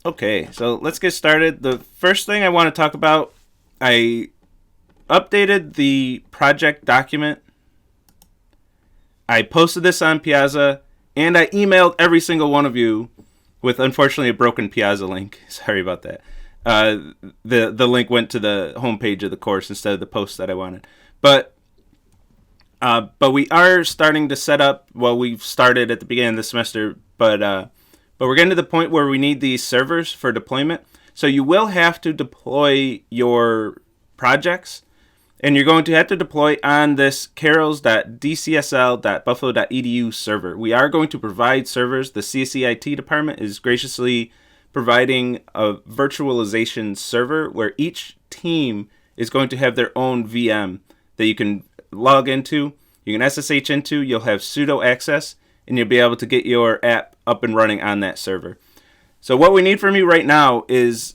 Okay, so let's get started. The first thing I want to talk about, I updated the project document. I posted this on Piazza, and I emailed every single one of you with, unfortunately, a broken Piazza link. Sorry about that. The link went to the homepage of the course instead of the post that I wanted. But we are starting to set up. Well, we've started at the beginning of the semester, but we're getting to the point where we need these servers for deployment. So you will have to deploy your projects, and you're going to have to deploy on this carols.dcsl.buffalo.edu server. We are going to provide servers. The CSE IT department is graciously providing a virtualization server where each team is going to have their own VM that you can log into, you can SSH into, you'll have sudo access, and you'll be able to get your app up and running on that server. So what we need from you right now is,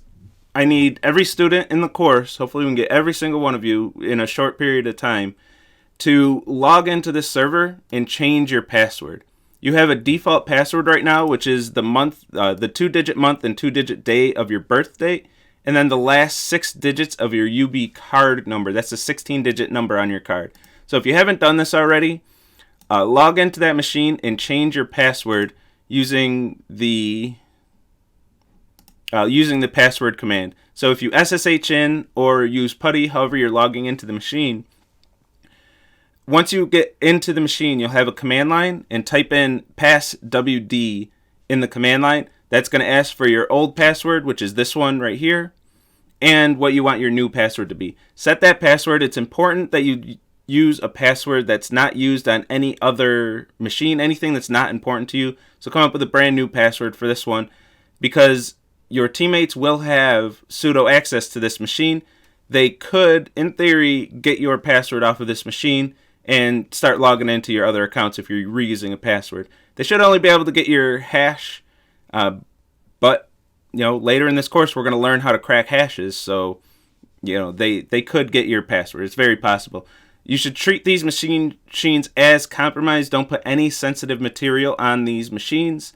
I need every student in the course, hopefully we can get every single one of you in a short period of time, to log into this server and change your password. You have a default password right now, which is the month, the 2-digit month and 2-digit day of your birth date, and then the last 6 digits of your UB card number. That's a 16-digit number on your card. So if you haven't done this already, log into that machine and change your password using the password command. So if you SSH in or use PuTTY, however you're logging into the machine, once you get into the machine, you'll have a command line and type in passwd in the command line. That's going to ask for your old password, which is this one right here, and what you want your new password to be. Set that password. It's important that you use a password that's not used on any other machine, anything that's not important to you. So come up with a brand new password for this one, because your teammates will have sudo access to this machine. They could, in theory, get your password off of this machine and start logging into your other accounts if you're reusing a password. They should only be able to get your hash, but later in this course we're going to learn how to crack hashes, so they could get your password. It's very possible. You should treat these machines as compromised. Don't put any sensitive material on these machines.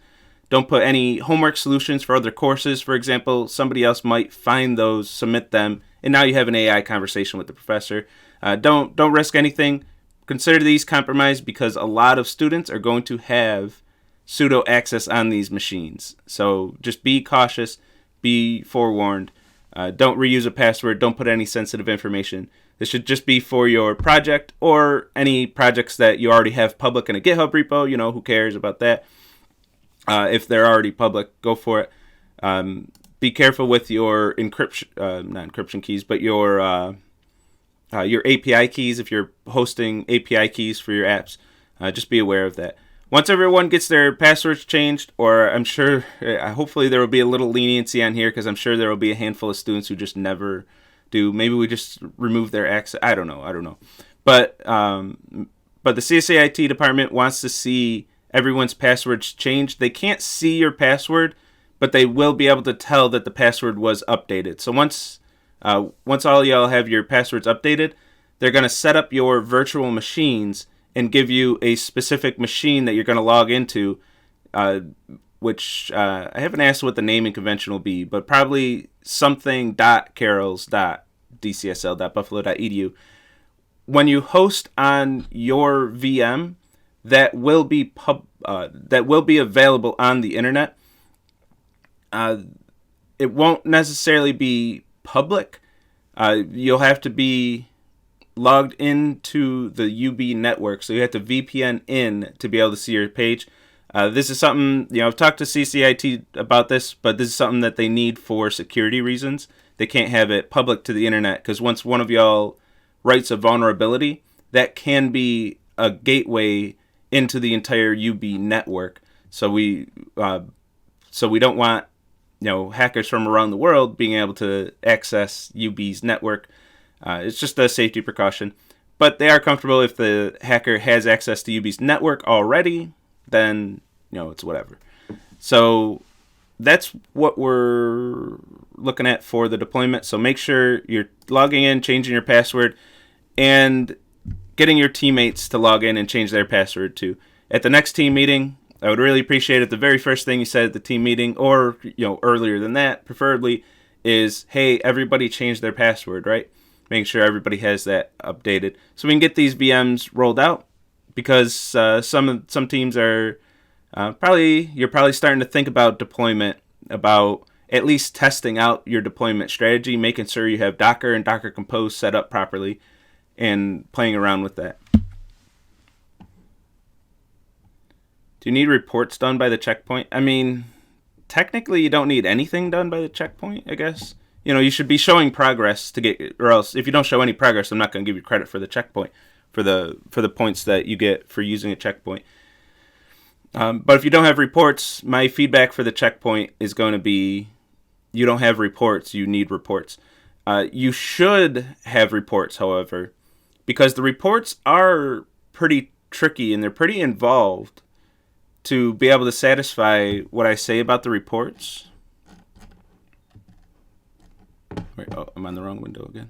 Don't put any homework solutions for other courses. For example, somebody else might find those, submit them, and now you have an AI conversation with the professor. Don't risk anything. Consider these compromised because a lot of students are going to have sudo access on these machines. So just be cautious, be forewarned. Don't reuse a password. Don't put any sensitive information. This should just be for your project or any projects that you already have public in a GitHub repo. Who cares about that? If they're already public, go for it. Be careful with your encryption, not encryption keys, but your API keys. If you're hosting API keys for your apps, just be aware of that. Once everyone gets their passwords changed, or I'm sure, hopefully there will be a little leniency on here, because I'm sure there will be a handful of students who just never do. Maybe we just remove their access. I don't know. But the CSE IT department wants to see everyone's passwords changed. They can't see your password, but they will be able to tell that the password was updated. So once all y'all have your passwords updated, they're going to set up your virtual machines and give you a specific machine that you're going to log into, which I haven't asked what the naming convention will be, but probably something.carols.dcsl.buffalo.edu. When you host on your VM, that will be available on the internet. It won't necessarily be public. You'll have to be logged into the UB network, so you have to VPN in to be able to see your page. This is something, I've talked to CCIT about this, but this is something that they need for security reasons. They can't have it public to the internet, because once one of y'all writes a vulnerability, that can be a gateway into the entire UB network. So we don't want hackers from around the world being able to access UB's network. It's just a safety precaution. But they are comfortable if the hacker has access to UB's network already, then it's whatever. So that's what we're looking at for the deployment. So make sure you're logging in, changing your password, and getting your teammates to log in and change their password too. At the next team meeting, I would really appreciate it. The very first thing you said at the team meeting, or earlier than that, preferably, is, hey, everybody change their password, right? Making sure everybody has that updated, so we can get these VMs rolled out. Because some teams are you're probably starting to think about deployment, about at least testing out your deployment strategy, making sure you have Docker and Docker Compose set up properly, and playing around with that. Do you need reports done by the checkpoint? I mean, technically you don't need anything done by the checkpoint, I guess. You should be showing progress to get, or else if you don't show any progress, I'm not going to give you credit for the checkpoint, for the points that you get for using a checkpoint. But if you don't have reports, my feedback for the checkpoint is going to be, you don't have reports, you need reports. You should have reports, however, because the reports are pretty tricky and they're pretty involved to be able to satisfy what I say about the reports. Wait, I'm on the wrong window again.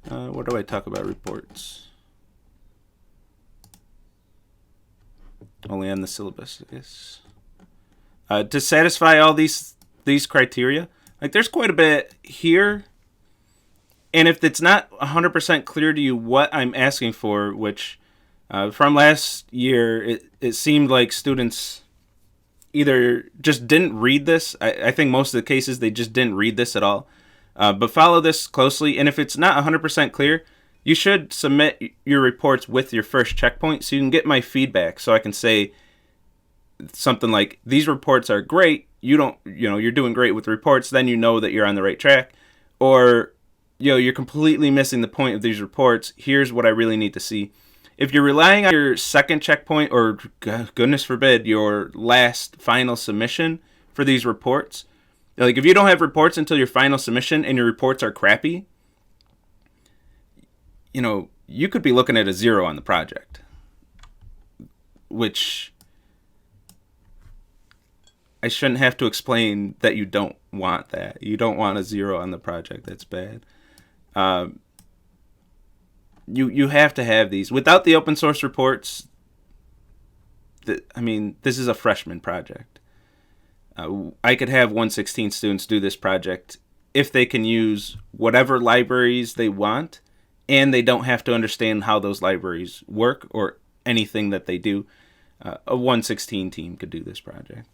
Where do I talk about reports? Only on the syllabus, I guess. To satisfy all these criteria, like there's quite a bit here. And if it's not 100% clear to you what I'm asking for, which from last year, it seemed like students either just didn't read this. I think most of the cases they just didn't read this at all. But follow this closely. And if it's not 100% clear, you should submit your reports with your first checkpoint so you can get my feedback. So I can say something like, these reports are great. You're doing great with reports. Then you know that you're on the right track. Or, you're completely missing the point of these reports. Here's what I really need to see. If you're relying on your second checkpoint, or goodness forbid, your last final submission for these reports, like if you don't have reports until your final submission and your reports are crappy, you could be looking at a 0 on the project, which I shouldn't have to explain that you don't want that. You don't want a 0 on the project. That's bad. You have to have these. Without the open source reports, this is a freshman project. I could have 116 students do this project if they can use whatever libraries they want, and they don't have to understand how those libraries work or anything that they do. A 116 team could do this project.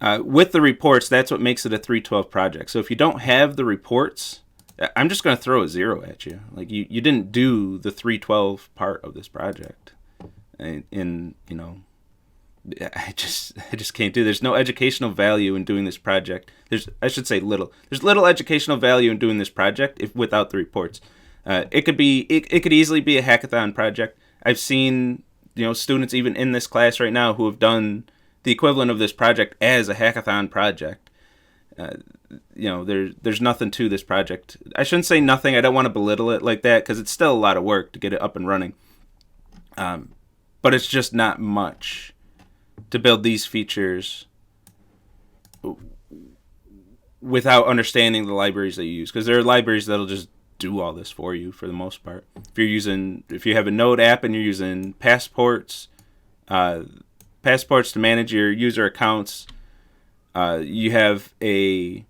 With the reports, that's what makes it a 312 project. So if you don't have the reports, I'm just going to throw a 0 at you. Like you didn't do the 312 part of this project. And I just can't do. There's no educational value in doing this project. There's little educational value in doing this project without the reports. It could easily be a hackathon project. I've seen students even in this class right now who have done the equivalent of this project as a hackathon project. There's nothing to this project. I shouldn't say nothing. I don't want to belittle it like that because it's still a lot of work to get it up and running. But it's just not much to build these features without understanding the libraries that you use, because there are libraries that'll just do all this for you for the most part. If you have a Node app and you're using passports to manage your user accounts, you have an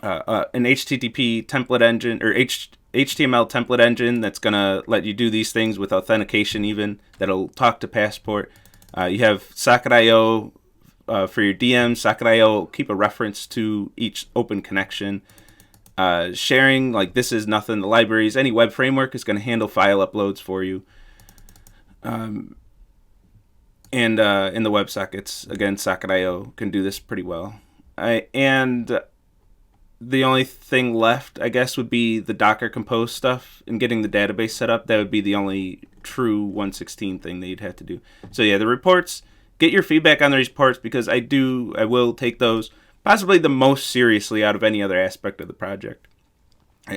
HTTP template engine or HTML template engine that's gonna let you do these things with authentication, even that'll talk to Passport. You have Socket.io for your DMs. Socket.io will keep a reference to each open connection. Sharing, like this is nothing. The libraries, any web framework is going to handle file uploads for you. And in the WebSockets, again, Socket.io can do this pretty well. And the only thing left, I guess, would be the Docker Compose stuff and getting the database set up. That would be the only true 116 thing that you'd have to do. So yeah, the reports, get your feedback on the reports, because I will take those possibly the most seriously out of any other aspect of the project,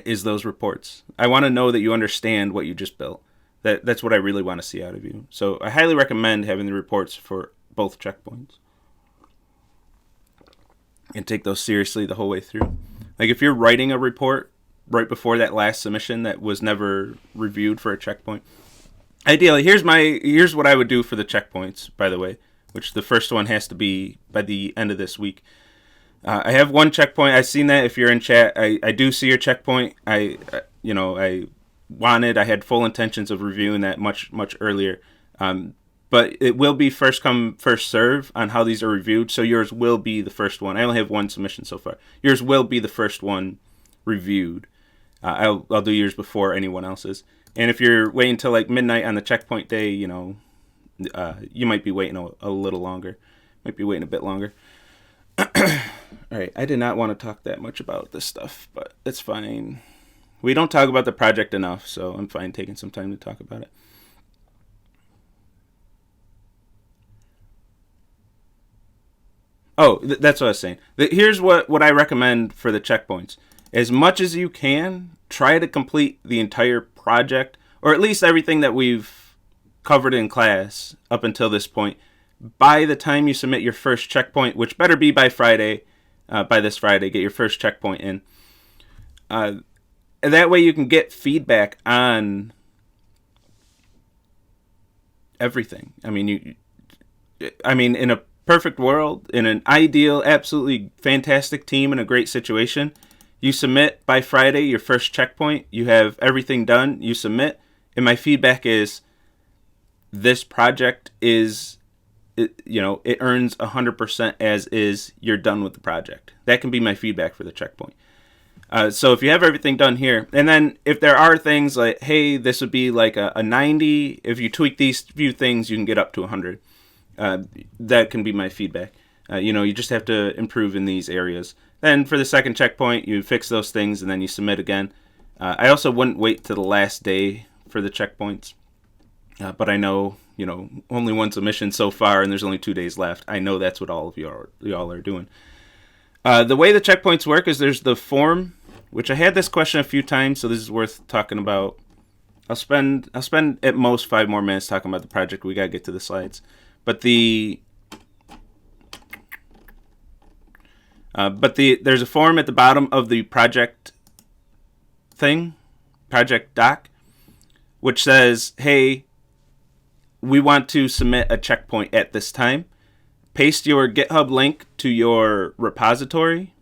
is those reports. I want to know that you understand what you just built. That's what I really want to see out of you. So I highly recommend having the reports for both checkpoints. And take those seriously the whole way through. Like if you're writing a report right before that last submission that was never reviewed for a checkpoint, ideally, here's what I would do for the checkpoints, by the way, which the first one has to be by the end of this week. I have one checkpoint. I've seen that if you're in chat. I do see your checkpoint. I had full intentions of reviewing that much earlier. But it will be first come, first serve on how these are reviewed. So yours will be the first one. I only have one submission so far. Yours will be the first one reviewed. I'll do yours before anyone else's. And if you're waiting till like midnight on the checkpoint day, you might be waiting a little longer. Might be waiting a bit longer. All right. I did not want to talk that much about this stuff, but it's fine. We don't talk about the project enough, so I'm fine taking some time to talk about it. Oh, that's what I was saying. Here's what I recommend for the checkpoints. As much as you can, try to complete the entire project, or at least everything that we've covered in class up until this point, by the time you submit your first checkpoint, which better be by Friday, by this Friday, get your first checkpoint in. That way you can get feedback on everything. I mean, in a perfect world, in an ideal, absolutely fantastic team in a great situation, you submit by Friday your first checkpoint, you have everything done, you submit, and my feedback is this project is, it earns 100% as is, you're done with the project. That can be my feedback for the checkpoint. So if you have everything done here, and then if there are things like, hey, this would be like a 90, if you tweak these few things, you can get up to 100. That can be my feedback. You just have to improve in these areas. Then for the second checkpoint, you fix those things and then you submit again. I also wouldn't wait to the last day for the checkpoints. But I know, only one submission so far and there's only 2 days left. I know that's what all of y'all are doing. The way the checkpoints work is there's the form, which I had this question a few times, so this is worth talking about. I'll spend at most 5 more minutes talking about the project. We gotta get to the slides. But there's a form at the bottom of the project doc, which says, hey, we want to submit a checkpoint at this time. Paste your GitHub link to your repository,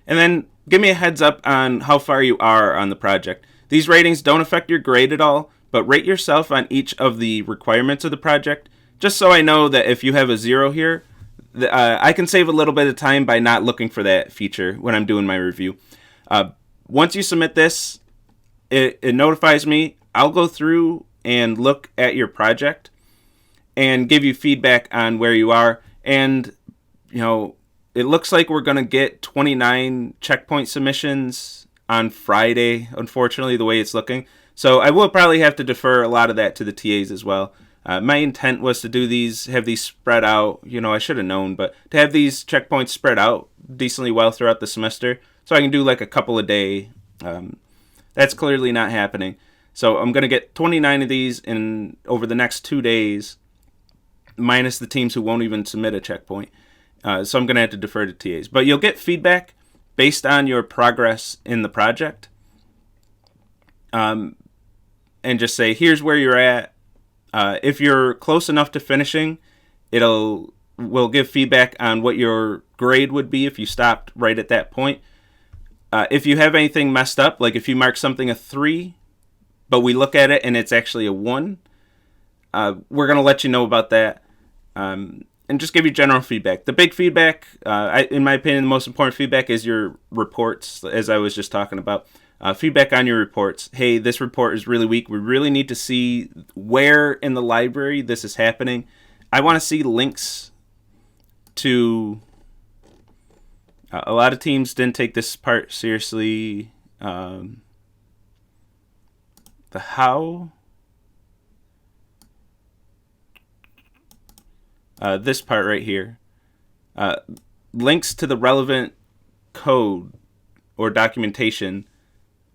and then give me a heads up on how far you are on the project. These ratings don't affect your grade at all, but rate yourself on each of the requirements of the project, just so I know that if you have a 0 here, I can save a little bit of time by not looking for that feature when I'm doing my review. Once you submit this, it notifies me. I'll go through and look at your project and give you feedback on where you are. And, it looks like we're going to get 29 checkpoint submissions on Friday, unfortunately, the way it's looking. So I will probably have to defer a lot of that to the TAs as well. My intent was to have these spread out. I should have known, but to have these checkpoints spread out decently well throughout the semester, so I can do like a couple a day. That's clearly not happening. So I'm going to get 29 of these over the next 2 days, minus the teams who won't even submit a checkpoint. So I'm going to have to defer to TAs. But you'll get feedback based on your progress in the project. And just say, here's where you're at. If you're close enough to finishing, we'll give feedback on what your grade would be if you stopped right at that point. If you have anything messed up, like if you mark something a 3, but we look at it and it's actually a 1, we're going to let you know about that, and just give you general feedback. The big feedback, in my opinion, the most important feedback is your reports, as I was just talking about. Feedback on your reports. Hey, this report is really weak. We really need to see where in the library this is happening. I want to see links to... a lot of teams didn't take this part seriously. The how... this part right here. Links to the relevant code or documentation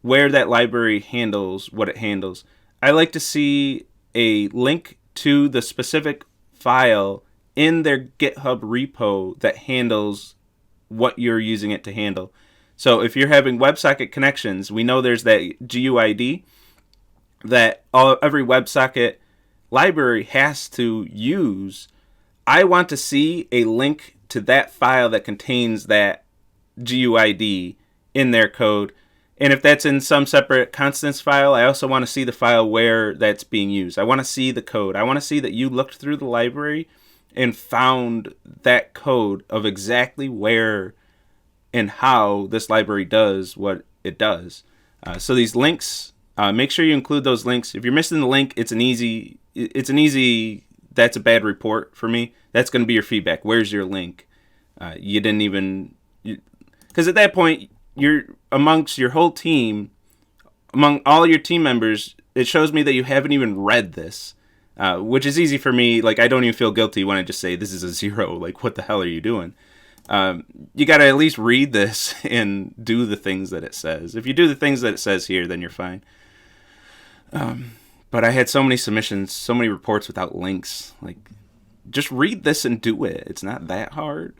where that library handles what it handles. I like to see a link to the specific file in their GitHub repo that handles what you're using it to handle. So if you're having WebSocket connections, we know there's that GUID. that every WebSocket library has to use, I want to see a link to that file that contains that GUID in their code. And if that's in some separate constants file, I also want to see the file where that's being used. I want to see the code. I want to see that you looked through the library and found that code of exactly where and how this library does what it does. So these links, make sure you include those links. If you're missing the link, it's an easy, that's a bad report for me. That's going to be your feedback. Where's your link? You didn't even, because at that point, you're amongst your whole team, among all your team members, it shows me that you haven't even read this, which is easy for me. Like, I don't even feel guilty when I just say this is a 0. Like, what the hell are you doing? You got to at least read this and do the things that it says. If you do the things that it says here, then you're fine. But I had so many submissions, so many reports without links. Like, just read this and do it. It's not that hard.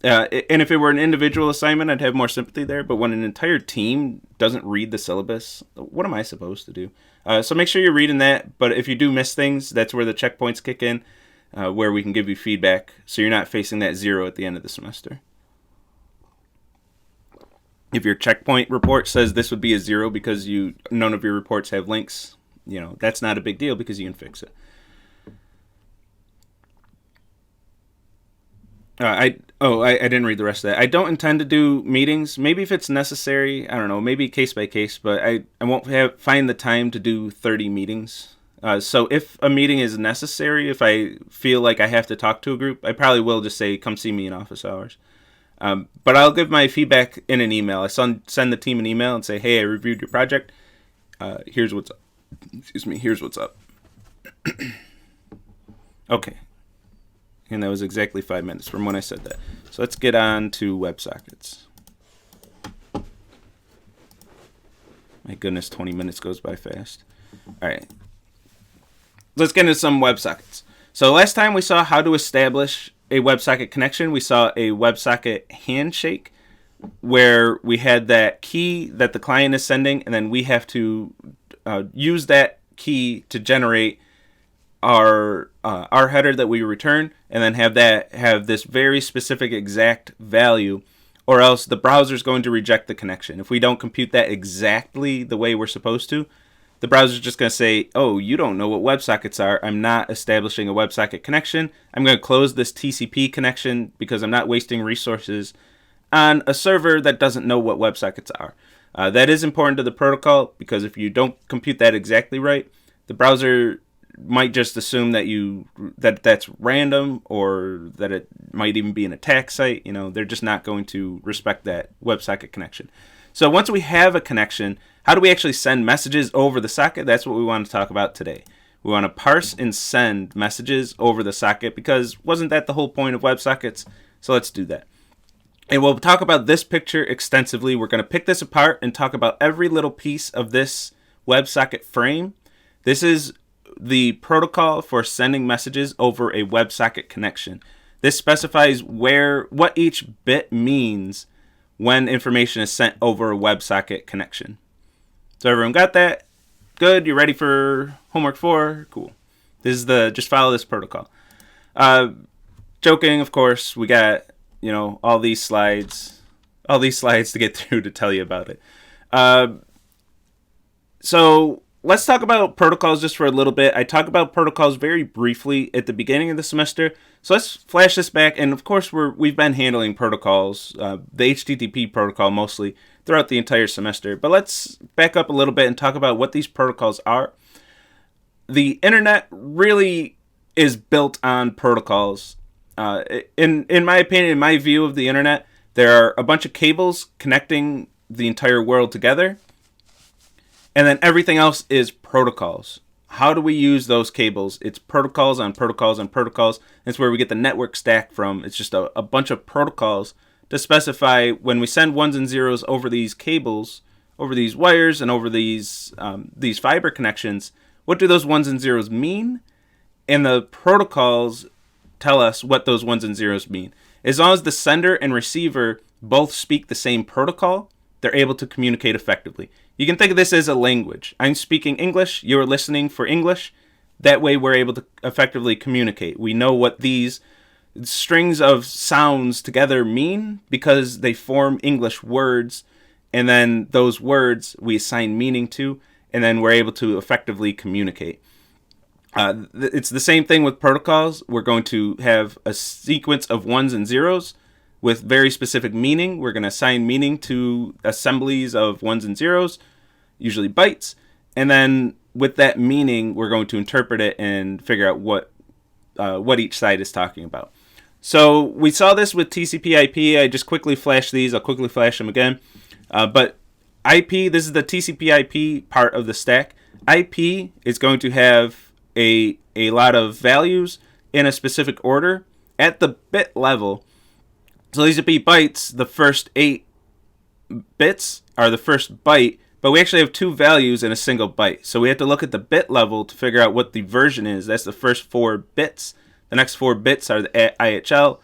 And if it were an individual assignment, I'd have more sympathy there. But when an entire team doesn't read the syllabus, what am I supposed to do? So make sure you're reading that. But if you do miss things, that's where the checkpoints kick in, where we can give you feedback, so you're not facing that 0 at the end of the semester. If your checkpoint report says this would be a 0 because none of your reports have links, that's not a big deal because you can fix it. I didn't read the rest of that. I don't intend to do meetings. Maybe if it's necessary, I don't know, maybe case by case, but I won't find the time to do 30 meetings. So if a meeting is necessary, if I feel like I have to talk to a group, I probably will just say, come see me in office hours. But I'll give my feedback in an email. I send the team an email and say, hey, I reviewed your project. Here's what's up. Here's what's up. Okay. And that was exactly 5 minutes from when I said that. So let's get on to WebSockets. My goodness, 20 minutes goes by fast. All right. Let's get into some WebSockets. So last time we saw how to establish a WebSocket connection. We saw a WebSocket handshake where we had that key that the client is sending, and then we have to use that key to generate our header that we return, and then have this very specific exact value, or else the browser is going to reject the connection. If we don't compute that exactly the way we're supposed to, the browser is just going to say, oh, you don't know what WebSockets are. I'm not establishing a WebSocket connection. I'm going to close this TCP connection because I'm not wasting resources on a server that doesn't know what WebSockets are. That is important to the protocol, because if you don't compute that exactly right, the browser might just assume that that's random, or that it might even be an attack site. They're just not going to respect that WebSocket connection. So once we have a connection, how do we actually send messages over the socket? That's what we want to talk about today. We want to parse and send messages over the socket, because wasn't that the whole point of WebSockets? So let's do that. And we'll talk about this picture extensively. We're going to pick this apart and talk about every little piece of this WebSocket frame. This is the protocol for sending messages over a WebSocket connection. This specifies what each bit means when information is sent over a WebSocket connection. So everyone got that? Good. You ready for homework 4? Cool. This is just follow this protocol. Joking, of course. We got all these slides to get through to tell you about it. So let's talk about protocols just for a little bit. I talk about protocols very briefly at the beginning of the semester. So let's flash this back. And of course, we've been handling protocols, the HTTP protocol mostly, throughout the entire semester. But let's back up a little bit and talk about what these protocols are. The internet really is built on protocols. In my opinion, in my view of the internet, there are a bunch of cables connecting the entire world together. And then everything else is protocols. How do we use those cables? It's protocols on protocols on protocols. That's where we get the network stack from. It's just a bunch of protocols to specify when we send ones and zeros over these cables, over these wires, and over these fiber connections. What do those ones and zeros mean? And the protocols tell us what those ones and zeros mean. As long as the sender and receiver both speak the same protocol, they're able to communicate effectively. You can think of this as a language. I'm speaking English, you're listening for English. That way we're able to effectively communicate. We know what these strings of sounds together mean because they form English words, and then those words we assign meaning to, and then we're able to effectively communicate. It's the same thing with protocols. We're going to have a sequence of ones and zeros with very specific meaning. We're going to assign meaning to assemblies of ones and zeros, usually bytes, and then with that meaning, we're going to interpret it and figure out what each side is talking about. So we saw this with TCP/IP. I just quickly flashed these. I'll quickly flash them again. But IP, this is the TCP/IP part of the stack. IP is going to have a lot of values in a specific order at the bit level. So these would be bytes. The first 8 bits are the first byte, but we actually have 2 values in a single byte. So we have to look at the bit level to figure out what the version is. That's the first 4 bits. The next 4 bits are the IHL,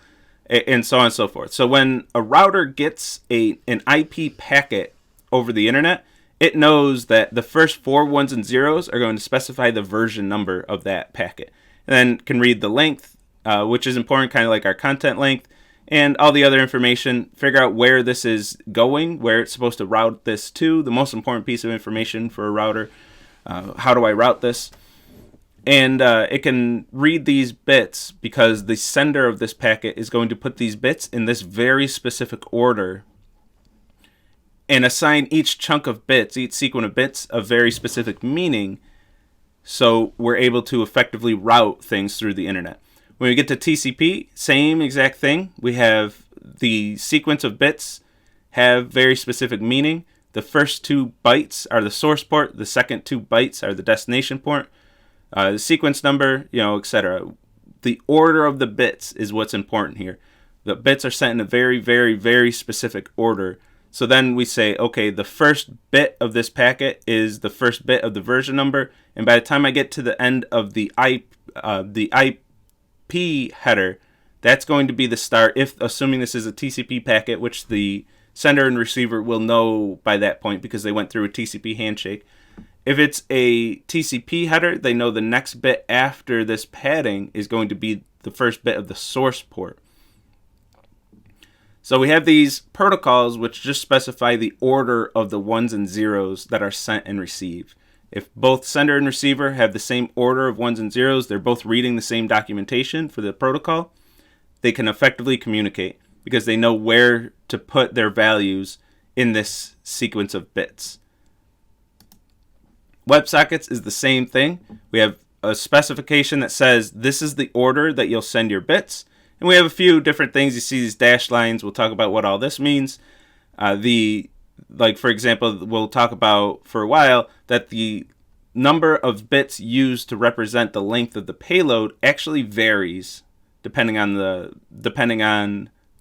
and so on and so forth. So when a router gets an IP packet over the internet, it knows that the first 4 ones and zeros are going to specify the version number of that packet. And then can read the length, which is important, kind of like our content length, and all the other information, figure out where this is going, where it's supposed to route this to, the most important piece of information for a router. How do I route this? And it can read these bits because the sender of this packet is going to put these bits in this very specific order and assign each chunk of bits, each sequence of bits, a very specific meaning, so we're able to effectively route things through the internet. When we get to TCP, same exact thing. We have the sequence of bits have very specific meaning. The first 2 bytes are the source port. The second 2 bytes are the destination port. The sequence number, etc. The order of the bits is what's important here. The bits are sent in a very, very, very specific order. So then we say, okay, the first bit of this packet is the first bit of the version number, and by the time I get to the end of the IP header, that's going to be the start, if assuming this is a TCP packet, which the sender and receiver will know by that point because they went through a TCP handshake. If it's a TCP header, they know the next bit after this padding is going to be the first bit of the source port. So we have these protocols which just specify the order of the ones and zeros that are sent and received. If both sender and receiver have the same order of ones and zeros, they're both reading the same documentation for the protocol, they can effectively communicate because they know where to put their values in this sequence of bits. WebSockets is the same thing. We have a specification that says this is the order that you'll send your bits. And we have a few different things. You see these dashed lines. We'll talk about what all this means. For example, we'll talk about for a while that the number of bits used to represent the length of the payload actually varies depending on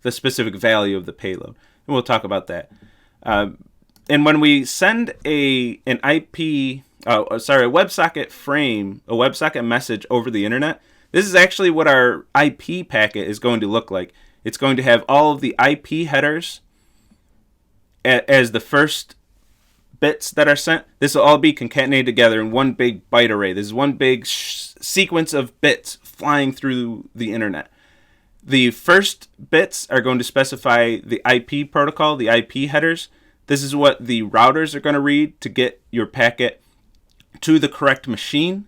the specific value of the payload. And we'll talk about that. And when we send a WebSocket frame, a WebSocket message over the internet, this is actually what our IP packet is going to look like. It's going to have all of the IP headers as the first bits that are sent. This will all be concatenated together in one big byte array. This is one big sequence of bits flying through the internet. The first bits are going to specify the IP protocol, the IP headers. This is what the routers are going to read to get your packet to the correct machine.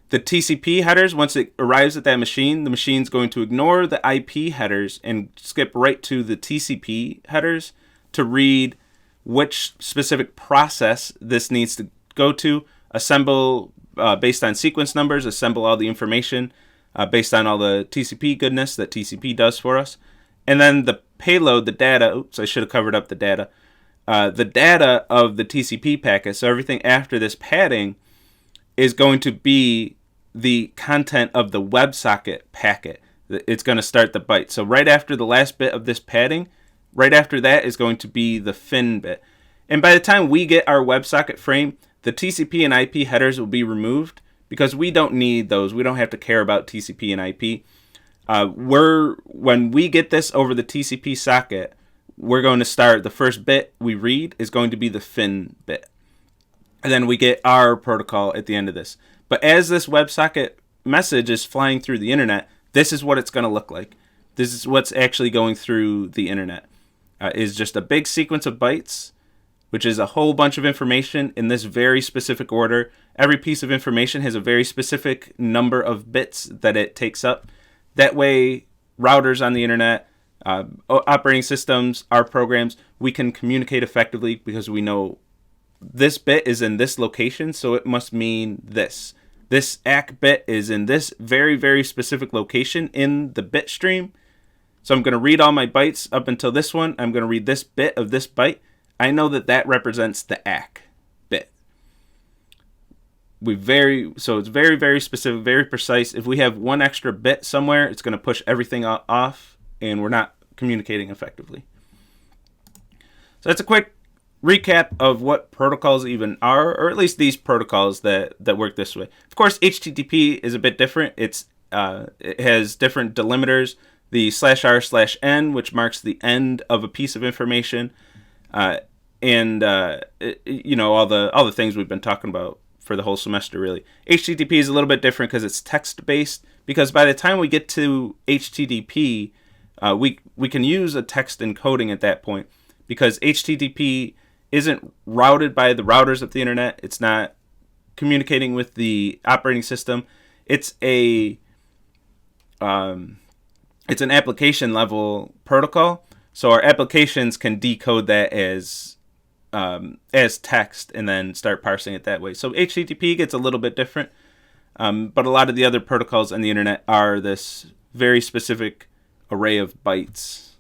The TCP headers, once it arrives at that machine, the machine's going to ignore the IP headers and skip right to the TCP headers to read which specific process this needs to go to, assemble based on sequence numbers, assemble all the information based on all the TCP goodness that TCP does for us. And then the payload, the data, oops, I should have covered up the data of the TCP packet, so everything after this padding is going to be the content of the WebSocket packet. It's going to start the byte. So right after the last bit of this padding, right after that is going to be the fin bit. And by the time we get our WebSocket frame, the TCP and IP headers will be removed because we don't need those. We don't have to care about TCP and IP. When we get this over the TCP socket, we're going to start, the first bit we read is going to be the fin bit. and then we get our protocol at the end of this. But as this WebSocket message is flying through the internet, this is what it's going to look like. This is what's actually going through the internet. Is just a big sequence of bytes, which is a whole bunch of information in this very specific order. Every piece of information has a very specific number of bits that it takes up. That way, routers on the internet, operating systems, our programs, we can communicate effectively because we know this bit is in this location, so it must mean this. This ACK bit is in this very, very specific location in the bit stream. So I'm going to read all my bytes up until this one. I'm going to read this bit of this byte. I know that that represents the ACK bit. So it's very, very specific, very precise. If we have one extra bit somewhere, it's going to push everything off, and we're not communicating effectively. So that's a quick recap of what protocols even are, or at least these protocols that work this way. Of course, HTTP is a bit different. It has different delimiters. The /r/n, which marks the end of a piece of information, and all the things we've been talking about for the whole semester. Really, HTTP is a little bit different because it's text based. Because by the time we get to HTTP, we can use a text encoding at that point, because HTTP isn't routed by the routers of the internet. It's not communicating with the operating system. It's an application level protocol, so our applications can decode that as text and then start parsing it that way. So HTTP gets a little bit different, but a lot of the other protocols on the internet are this very specific array of bytes.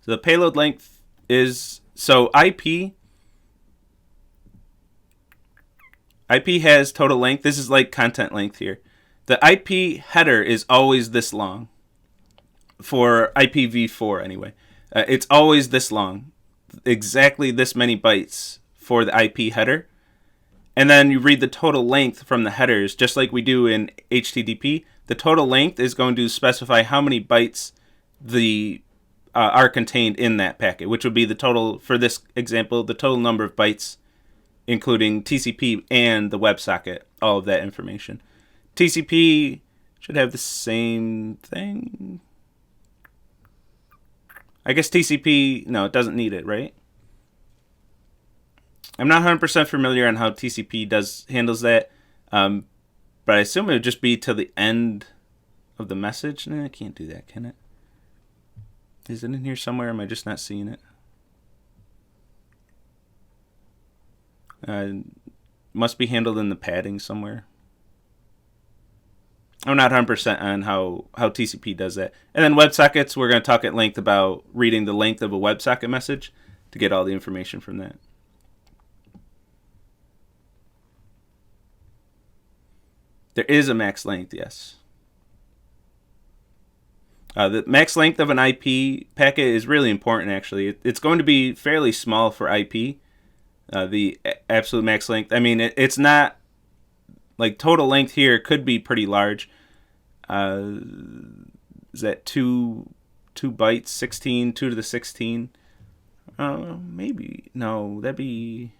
So the payload length is, so IP has total length. This is like content length here. The IP header is always this long. For IPv4 anyway. It's always this long. Exactly this many bytes for the IP header. And then you read the total length from the headers, just like we do in HTTP. The total length is going to specify how many bytes are contained in that packet, which would be the total, for this example, the total number of bytes, including TCP and the WebSocket, all of that information. TCP should have the same thing. I guess TCP, no, it doesn't need it, right? I'm not 100% familiar on how TCP handles that, but I assume it would just be to the end of the message. Nah, I can't do that, can it? Is it in here somewhere? Am I just not seeing it? Must be handled in the padding somewhere. I'm not 100% on how TCP does that. And then WebSockets, we're going to talk at length about reading the length of a WebSocket message to get all the information from that. There is a max length, yes. The max length of an IP packet is really important, actually. It's going to be fairly small for IP. The absolute max length. I mean, it's not like total length here could be pretty large. Is that 2 bytes, 16, 2 to the 16? Maybe. No, that'd be...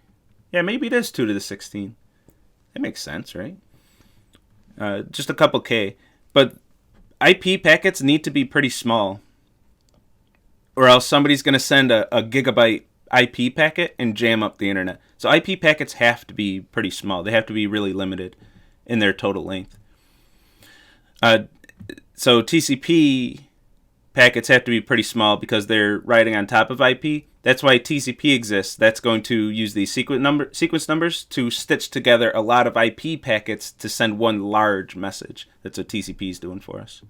Yeah, maybe it is 2 to the 16. That makes sense, right? Just a couple K. But IP packets need to be pretty small, or else somebody's going to send a gigabyte IP packet and jam up the internet. So IP packets have to be pretty small. They have to be really limited in their total length. So TCP packets have to be pretty small because they're riding on top of IP. That's why TCP exists. That's going to use these sequence numbers to stitch together a lot of IP packets to send one large message. That's what TCP is doing for us.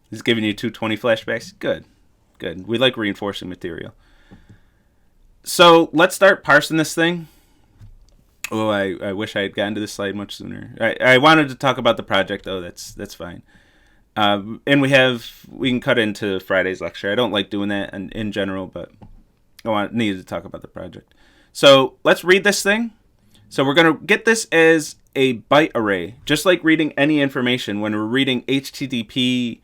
He's giving you 220 flashbacks. Good. We like reinforcing material. So let's start parsing this thing. Oh, I wish I had gotten to this slide much sooner. I wanted to talk about the project, though. That's fine. And we can cut into Friday's lecture. I don't like doing that in general, but I needed to talk about the project. So let's read this thing. So we're going to get this as a byte array, just like reading any information. When we're reading HTTP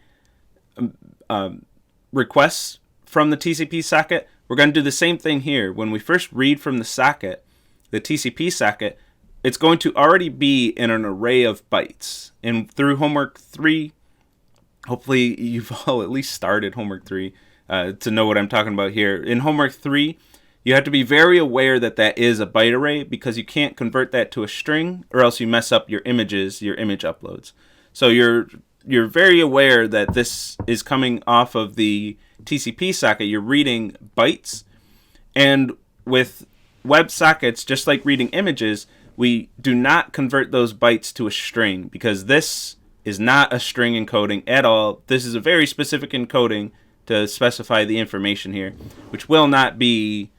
requests from the TCP socket, we're going to do the same thing here. When we first read from the socket, the TCP socket, it's going to already be in an array of bytes. And through homework 3, hopefully you've all at least started homework 3 to know what I'm talking about here. In homework 3, you have to be very aware that that is a byte array, because you can't convert that to a string or else you mess up your images, your image uploads. So you're very aware that this is coming off of the TCP socket. You're reading bytes, and with WebSockets, just like reading images, we do not convert those bytes to a string, because this is not a string encoding at all. This is a very specific encoding to specify the information here, which will not be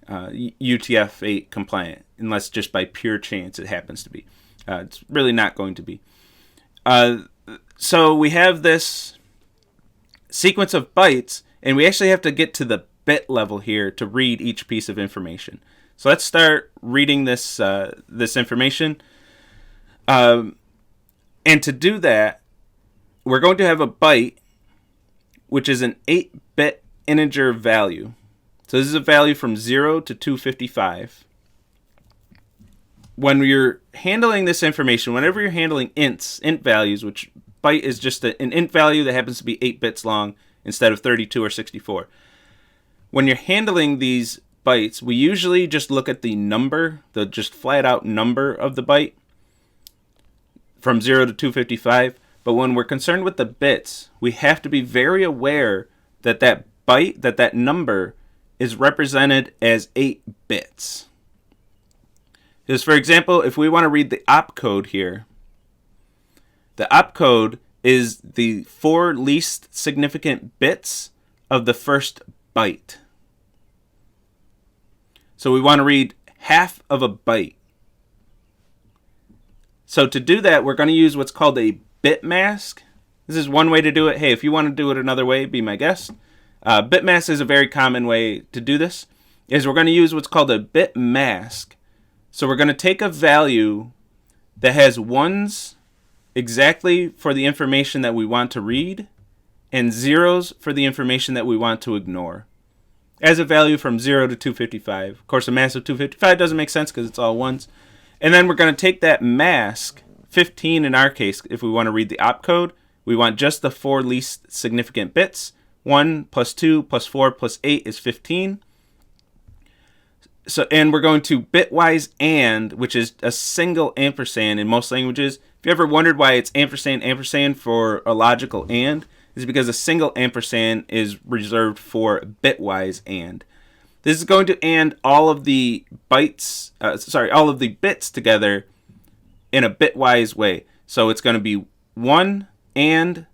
UTF-8 compliant, unless just by pure chance it happens to be. It's really not going to be. So we have this sequence of bytes, and we actually have to get to the bit level here to read each piece of information. So let's start reading this this information. And to do that, we're going to have a byte, which is an 8-bit integer value. So this is a value from 0 to 255. When you're handling this information, whenever you're handling ints, int values, which byte is just an int value that happens to be 8 bits long instead of 32 or 64. When you're handling these bytes, we usually just look at the number, the just flat out number of the byte from 0 to 255. But when we're concerned with the bits, we have to be very aware that that byte, that number is represented as 8 bits. Because, for example, if we want to read the opcode here, the opcode is the 4 least significant bits of the first byte. So we want to read half of a byte. So to do that, we're going to use what's called a Bitmask. This is one way to do it. Hey, if you want to do it another way, be my guest. Bitmask is a very common way to do this. Is we're going to use what's called a Bitmask. So we're going to take a value that has ones exactly for the information that we want to read and zeros for the information that we want to ignore, as a value from 0 to 255. Of course, a mask of 255 doesn't make sense because it's all ones. And then we're going to take that mask, 15 in our case, if we want to read the opcode. We want just the 4 least significant bits. 1 plus 2 plus 4 plus 8 is 15. So, and we're going to bitwise AND, which is a single ampersand in most languages. If you ever wondered why it's ampersand for a logical AND, it's because a single ampersand is reserved for bitwise AND. This is going to AND all of the bytes, all of the bits together in a bitwise way. So it's going to be 1 and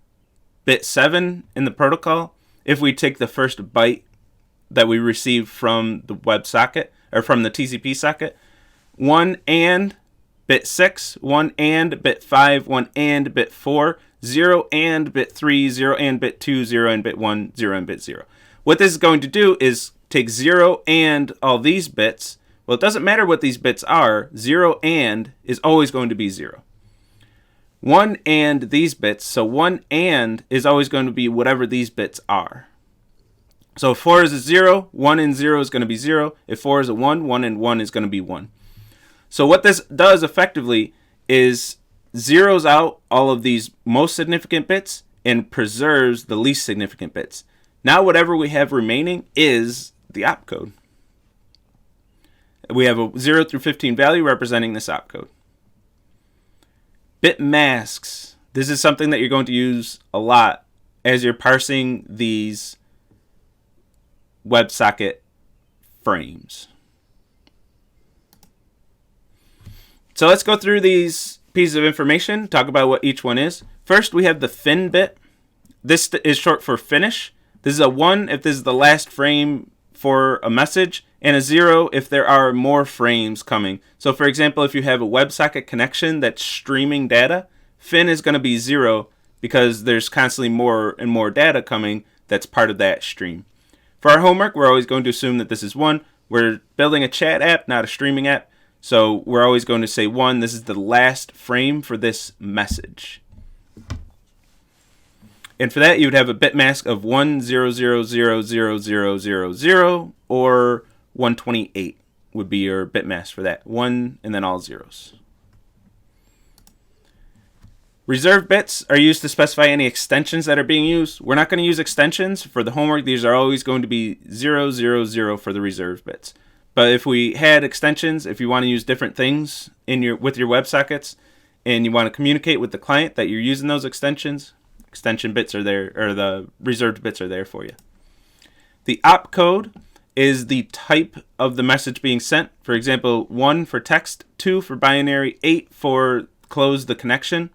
bit 7 in the protocol if we take the first byte that we receive from the WebSocket or from the TCP socket. 1 and bit 6, 1 and bit 5, 1 and bit 4, 0 and bit 3, 0 and bit 2, 0 and bit 1, 0 and bit 0. What this is going to do is take 0 and all these bits. Well, it doesn't matter what these bits are. 0 and is always going to be 0. 1 and these bits. So 1 and is always going to be whatever these bits are. So if 4 is a 0, 1 and 0 is going to be 0. If 4 is a 1, 1 and 1 is going to be 1. So what this does effectively is zeroes out all of these most significant bits and preserves the least significant bits. Now whatever we have remaining is the opcode. We have a 0 through 15 value representing this opcode. Bit masks. This is something that you're going to use a lot as you're parsing these WebSocket frames. So let's go through these pieces of information, talk about what each one is. First, we have the fin bit. This is short for finish. This is a 1 if this is the last frame for a message, and a 0 if there are more frames coming. So for example, if you have a WebSocket connection that's streaming data, fin is going to be 0 because there's constantly more and more data coming that's part of that stream. For our homework, we're always going to assume that this is 1. We're building a chat app, not a streaming app. So we're always going to say 1. This is the last frame for this message. And for that, you would have a bitmask of 100000000 or 128 would be your bitmask for that. 1 and then all zeros. Reserved bits are used to specify any extensions that are being used. We're not going to use extensions for the homework. These are always going to be 000 for the reserved bits. But if we had extensions, if you want to use different things with your WebSockets and you want to communicate with the client that you're using those extensions, extension bits are there, or the reserved bits are there for you. The opcode is the type of the message being sent. For example, 1 for text, 2 for binary, 8 for close the connection.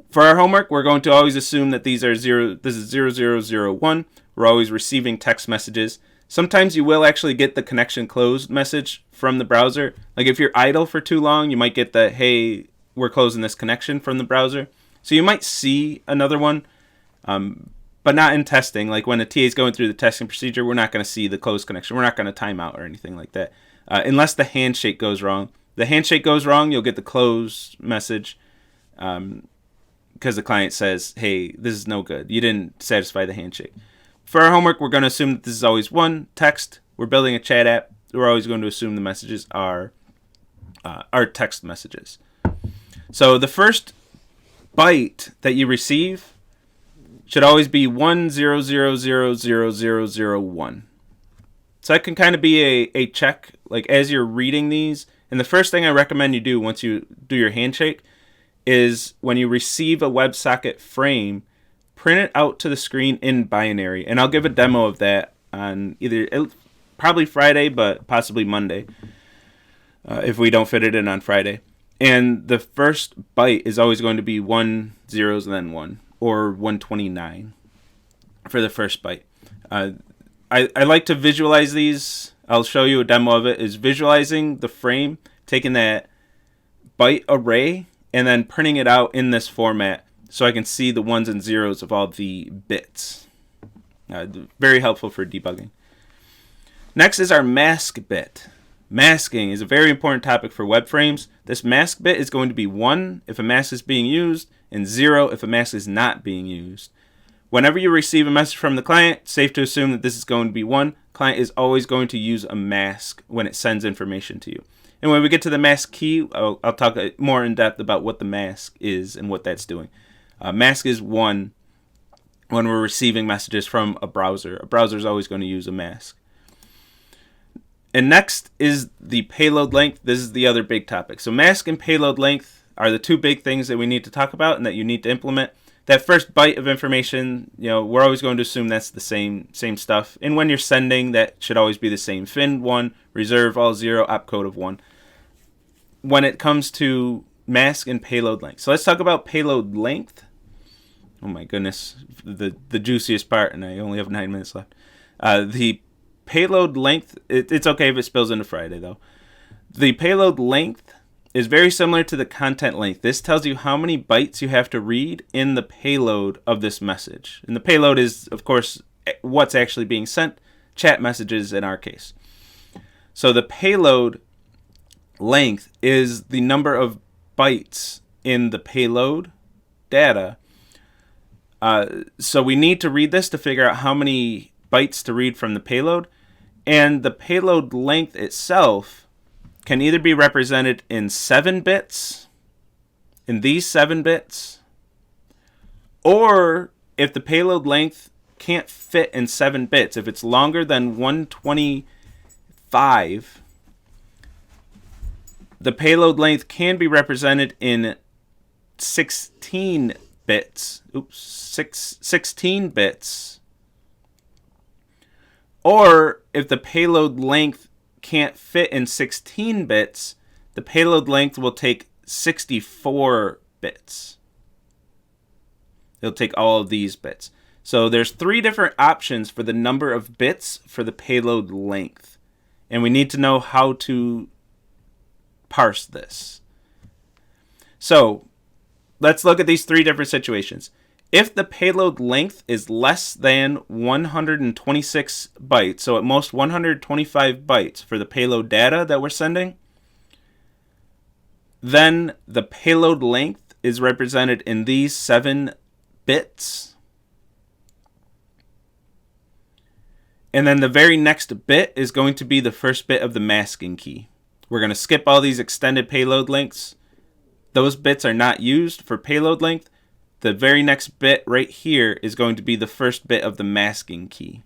For our homework, we're going to always assume that these are this is 0001. We're always receiving text messages. Sometimes you will actually get the connection closed message from the browser. Like if you're idle for too long, you might get the, hey, we're closing this connection from the browser. So you might see another one, but not in testing. Like when a TA is going through the testing procedure, we're not going to see the closed connection. We're not going to time out or anything like that, unless the handshake goes wrong. The handshake goes wrong, you'll get the closed message. Because the client says, hey, this is no good. You didn't satisfy the handshake. For our homework, we're going to assume that this is always 1 text. We're building a chat app. We're always going to assume the messages are text messages. So the first byte that you receive should always be 100000001. So that can kind of be a check, like as you're reading these. And the first thing I recommend you do once you do your handshake is when you receive a WebSocket frame, print it out to the screen in binary. And I'll give a demo of that on probably Friday, but possibly Monday, if we don't fit it in on Friday. And the first byte is always going to be 1 zeros and then 1, or 129 for the first byte. I like to visualize these. I'll show you a demo of it. Is visualizing the frame, taking that byte array, and then printing it out in this format so I can see the 1s and 0s of all the bits. Very helpful for debugging. Next is our mask bit. Masking is a very important topic for web frames. This mask bit is going to be 1 if a mask is being used, and 0 if a mask is not being used. Whenever you receive a message from the client, safe to assume that this is going to be 1. Client is always going to use a mask when it sends information to you. And when we get to the mask key, I'll talk more in depth about what the mask is and what that's doing. Mask is 1 when we're receiving messages from a browser. A browser is always going to use a mask. And next is the payload length. This is the other big topic. So mask and payload length are the two big things that we need to talk about and that you need to implement. That first byte of information, we're always going to assume that's the same stuff. And when you're sending, that should always be the same. Fin 1, reserve all 0, opcode of 1. When it comes to mask and payload length. So let's talk about payload length. Oh my goodness, the juiciest part, and I only have 9 minutes left. The payload length, it's okay if it spills into Friday though. The payload length is very similar to the content length. This tells you how many bytes you have to read in the payload of this message. And the payload is, of course, what's actually being sent, chat messages in our case. So the payload length is the number of bytes in the payload data. So we need to read this to figure out how many bytes to read from the payload. And the payload length itself can either be represented in 7 bits, in these 7 bits, or if the payload length can't fit in 7 bits, if it's longer than 125, the payload length can be represented in 16 bits. 16 bits. Or if the payload length can't fit in 16 bits, the payload length will take 64 bits. It'll take all of these bits. So there's 3 different options for the number of bits for the payload length. And we need to know how to parse this. So let's look at these 3 different situations. If the payload length is less than 126 bytes, so at most 125 bytes for the payload data that we're sending, then the payload length is represented in these 7 bits. And then the very next bit is going to be the first bit of the masking key. We're going to skip all these extended payload lengths. Those bits are not used for payload length. The very next bit right here is going to be the first bit of the masking key.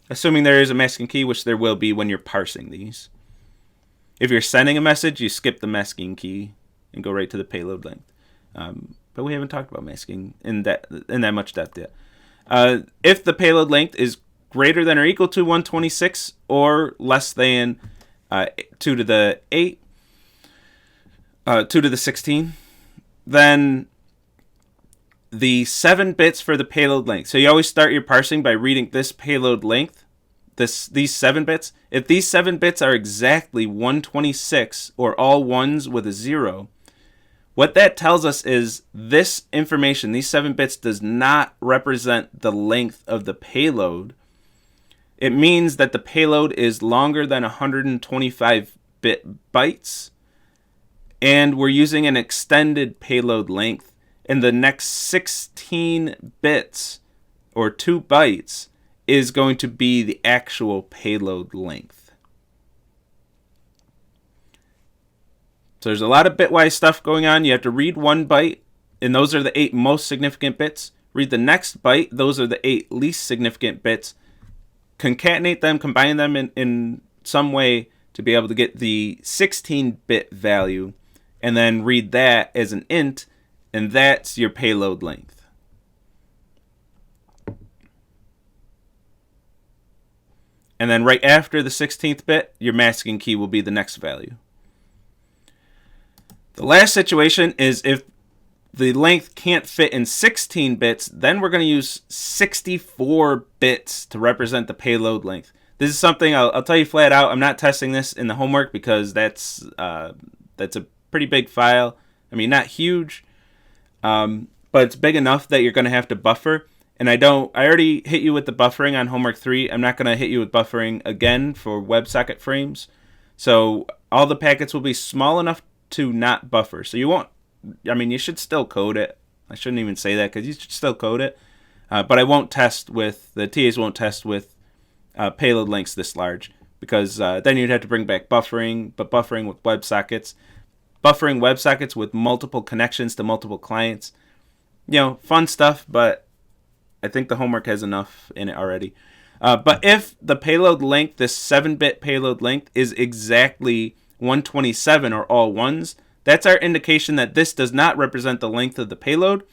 Assuming there is a masking key, which there will be when you're parsing these. If you're sending a message, you skip the masking key and go right to the payload length. But we haven't talked about masking in that much depth yet. If the payload length is greater than or equal to 126 or less than 2 to the 8, 2 to the 16, then the 7 bits for the payload length. So you always start your parsing by reading this payload length, these 7 bits. If these 7 bits are exactly 126 or all ones with a 0, what that tells us is this information, these 7 bits, does not represent the length of the payload. It means that the payload is longer than 125 bytes, and we're using an extended payload length. And the next 16 bits, or 2 bytes, is going to be the actual payload length. So there's a lot of bitwise stuff going on. You have to read 1 byte, and those are the 8 most significant bits. Read the next byte, those are the 8 least significant bits. Concatenate them, combine them in some way to be able to get the 16-bit value, and then read that as an int, and that's your payload length. And then right after the 16th bit, your masking key will be the next value. The last situation is if the length can't fit in 16 bits, then we're going to use 64 bits to represent the payload length. This is something I'll tell you flat out. I'm not testing this in the homework because that's a pretty big file. I mean, not huge, but it's big enough that you're going to have to buffer. And I already hit you with the buffering on homework 3. I'm not going to hit you with buffering again for WebSocket frames. So all the packets will be small enough to not buffer. So you won't, you should still code it. I shouldn't even say that because you should still code it. But I won't test with, the TAs won't test with payload lengths this large because then you'd have to bring back buffering, but buffering with WebSockets. Buffering WebSockets with multiple connections to multiple clients. Fun stuff, but I think the homework has enough in it already. But if the payload length, this 7-bit payload length, is exactly 127 or all ones, that's our indication that this does not represent the length of the payload,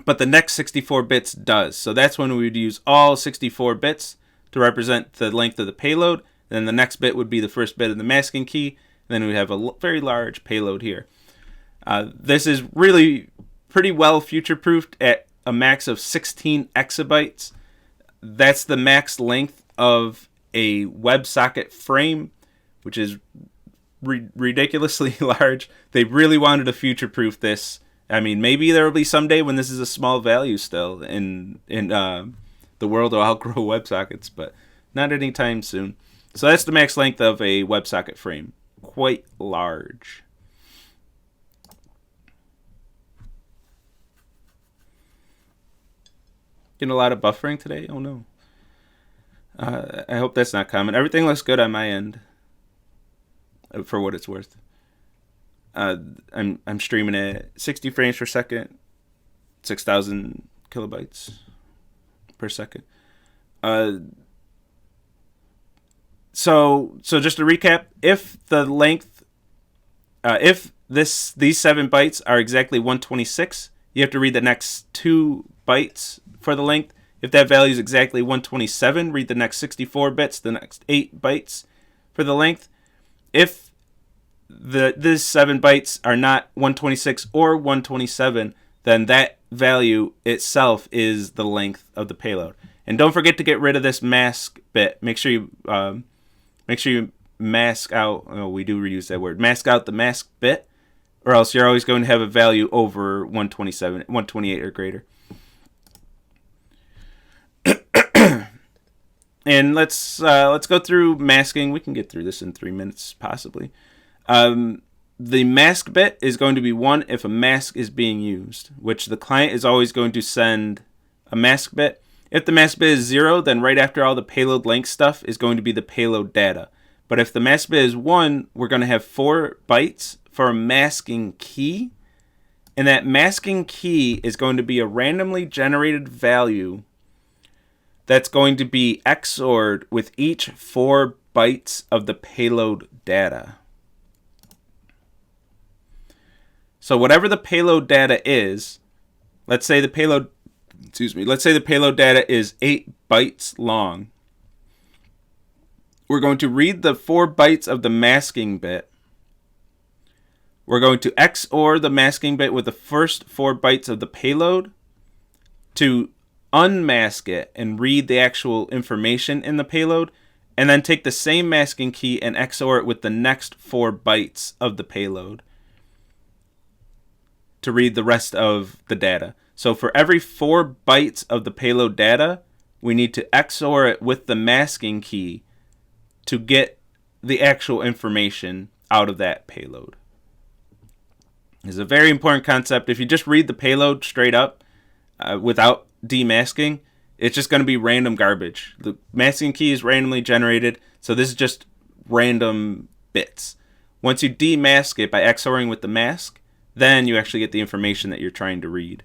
but the next 64 bits does. So that's when we would use all 64 bits to represent the length of the payload. Then the next bit would be the first bit of the masking key. Then we have a very large payload here. This is really pretty well future-proofed at a max of 16 exabytes. That's the max length of a WebSocket frame, which is ridiculously large. They really wanted to future-proof this. Maybe there will be someday when this is a small value still in the world will outgrow WebSockets, but not anytime soon. So that's the max length of a WebSocket frame. Quite large. Getting a lot of buffering today? Oh no. I hope that's not common. Everything looks good on my end, for what it's worth. I'm streaming at 60 frames per second, 6,000 kilobytes per second. So just to recap, if the length, if these 7 bytes are exactly 126, you have to read the next 2 bytes for the length. If that value is exactly 127, read the next 64 bits, the next 8 bytes for the length. If these 7 bytes are not 126 or 127, then that value itself is the length of the payload. And don't forget to get rid of this mask bit. Make sure you mask out. Oh, we do reuse that word. Mask out the mask bit, or else you're always going to have a value over 127, 128 or greater. And let's go through masking. We can get through this in 3 minutes, possibly. The mask bit is going to be 1 if a mask is being used, which the client is always going to send a mask bit. If the mask bit is 0, then right after all the payload length stuff is going to be the payload data. But if the mask bit is 1, we're going to have 4 bytes for a masking key. And that masking key is going to be a randomly generated value that's going to be XORed with each 4 bytes of the payload data. So whatever the payload data is, let's say the payload data is 8 bytes long. We're going to read the 4 bytes of the masking bit. We're going to XOR the masking bit with the first 4 bytes of the payload to unmask it and read the actual information in the payload, and then take the same masking key and XOR it with the next 4 bytes of the payload to read the rest of the data. So for every 4 bytes of the payload data, we need to XOR it with the masking key to get the actual information out of that payload. It's a very important concept. If you just read the payload straight up without demasking, it's just going to be random garbage. The masking key is randomly generated, so this is just random bits. Once you demask it by XORing with the mask, then you actually get the information that you're trying to read.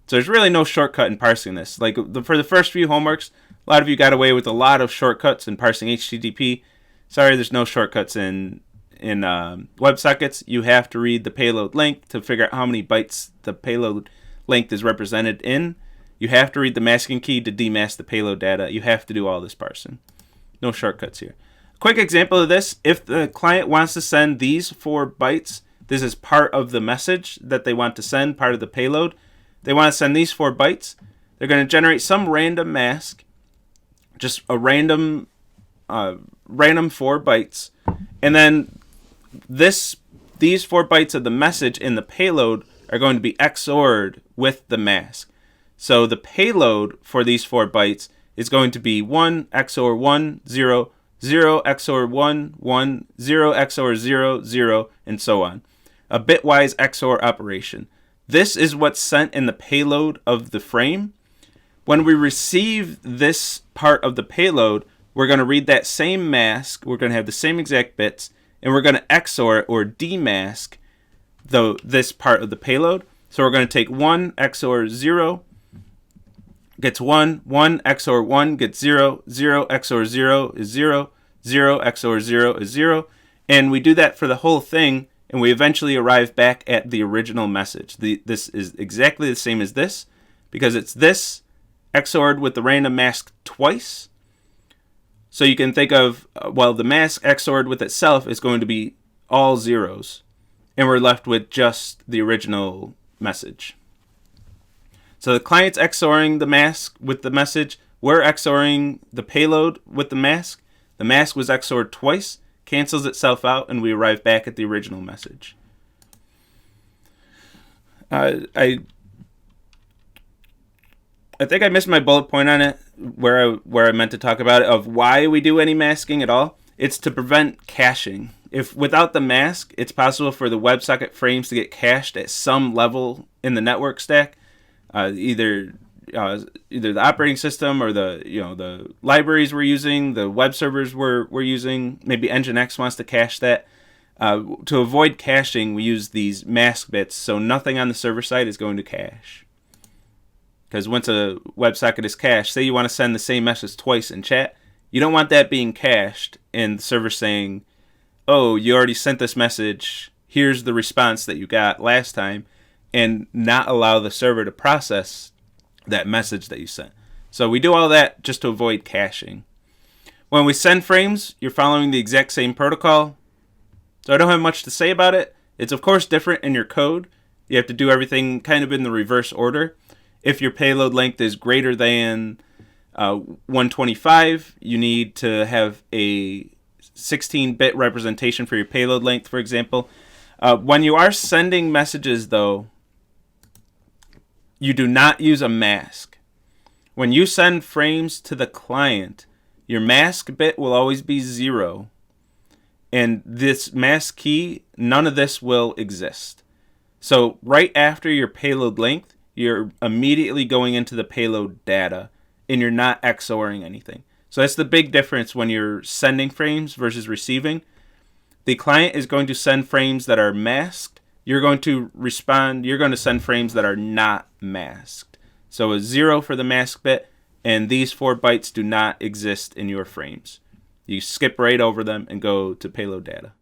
So there's really no shortcut in parsing this. Like for the first few homeworks, a lot of you got away with a lot of shortcuts in parsing HTTP. Sorry, there's no shortcuts in WebSockets. You have to read the payload length to figure out how many bytes the payload length is represented in. You have to read the masking key to demask the payload data. You have to do all this parsing. No shortcuts here. Quick example of this: if the client wants to send these 4 bytes, this is part of the message that they want to send, part of the payload. They want to send these 4 bytes. They're going to generate some random mask, just a random 4 bytes, and then these 4 bytes of the message in the payload are going to be XORed with the mask. So the payload for these 4 bytes is going to be 1 XOR 1 0 0 XOR 1 1 0 XOR 0 0 and so on. A bitwise XOR operation. This is what's sent in the payload of the frame. When we receive this part of the payload, we're going to read that same mask. We're going to have the same exact bits, and we're going to XOR it or demask this part of the payload. So we're going to take 1 XOR 0 gets 1, 1 XOR 1 gets 0, 0 XOR 0 is 0, 0 XOR 0 is 0, and we do that for the whole thing, and we eventually arrive back at the original message. This is exactly the same as this, because it's this XORed with the random mask twice. So you can think of, the mask XORed with itself is going to be all zeros, and we're left with just the original message. So the client's XORing the mask with the message. We're XORing the payload with the mask. The mask was XORed twice, cancels itself out, and we arrive back at the original message. I think I missed my bullet point on it where I meant to talk about it, of why we do any masking at all. It's to prevent caching. If without the mask, it's possible for the WebSocket frames to get cached at some level in the network stack, either the operating system or the libraries we're using, the web servers we're using. Maybe Nginx wants to cache that. To avoid caching, we use these mask bits, so nothing on the server side is going to cache. Because once a WebSocket is cached, say you want to send the same message twice in chat, you don't want that being cached and the server saying, oh, you already sent this message, here's the response that you got last time, and not allow the server to process that message that you sent. So we do all that just to avoid caching. When we send frames, you're following the exact same protocol. So I don't have much to say about it. It's of course different in your code. You have to do everything kind of in the reverse order. If your payload length is greater than 125, you need to have a 16-bit representation for your payload length, for example. When you are sending messages, though, you do not use a mask. When you send frames to the client, your mask bit will always be 0. And this mask key, none of this will exist. So right after your payload length, you're immediately going into the payload data and you're not XORing anything. So that's the big difference when you're sending frames versus receiving. The client is going to send frames that are masked. You're going to send frames that are not masked. So a 0 for the mask bit, and these 4 bytes do not exist in your frames. You skip right over them and go to payload data.